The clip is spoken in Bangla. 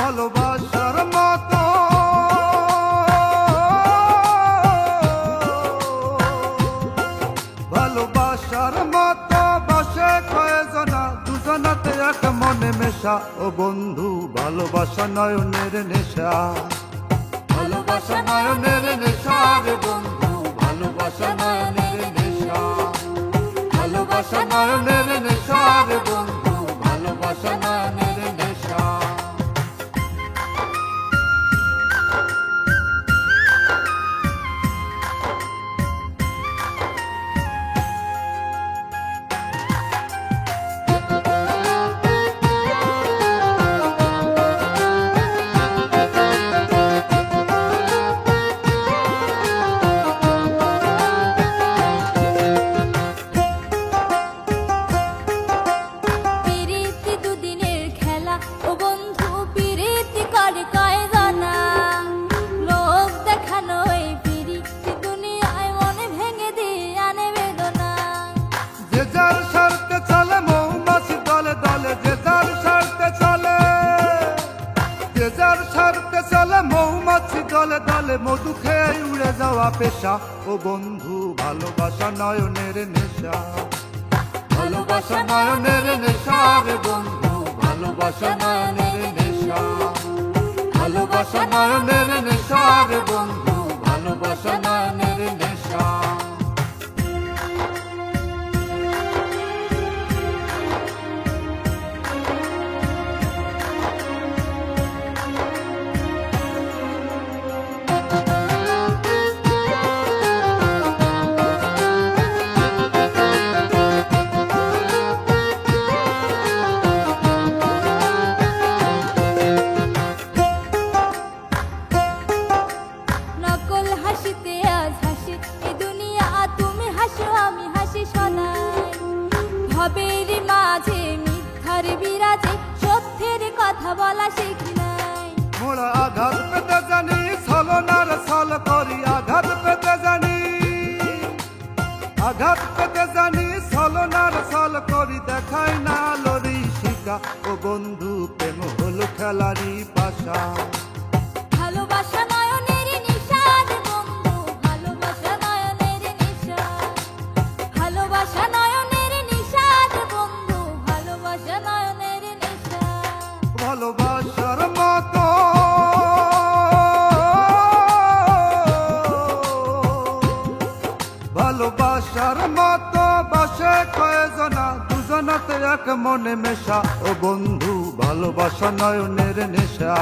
ভালোবাসার মতো ভালোবাসার মতো বাসে কয়জনা দুজনাতে এক মনে মেশা ও বন্ধু ভালোবাসা নয়নের নেশা ভালোবাসা নয়নের নেশা রে বন্ধু ভালোবাসা নয়নের নেশা ভালোবাসা নয়নের নেশা রে বন্ধু ভালোবাসা নয়নের নেশা মৌমাছি দলে দলে মধু খেয়ে উড়ে যাওয়া পেশা ও বন্ধু ভালোবাসা নয়নের নেশা ভালোবাসা নয়নের নেশা রে বন্ধু ভালোবাসা নয়নের নেশা ভালোবাসা নয়নের নেশা রে বন্ধু ভালোবাসা নয়নের নেশা ভবের মাঝে মিথ্যার বিরাজে সত্যের কথা বলা শিখি নাই মোরা আঘাত পেতে জানি ছলনার ছল করি আঘাত পেতে জানি আঘাত পেতে জানি ছলনার ছল করি দেখাই না লরি শিকা ও বন্ধু প্রেম হলো খেলারি পাশা ভালোবাসা নয়নের নেশা রে বন্ধু ভালোবাসা নয়নের নেশা ভালোবাসা নয়নের নেশা রে বন্ধু ভালোবাসা নয়নের নেশা ভালোবাসার মতো ভালোবাসার মতো বাসে কয়জনা দুজনাতে এক মনে মেশা ও বন্ধু ভালোবাসা নয়নের নেশা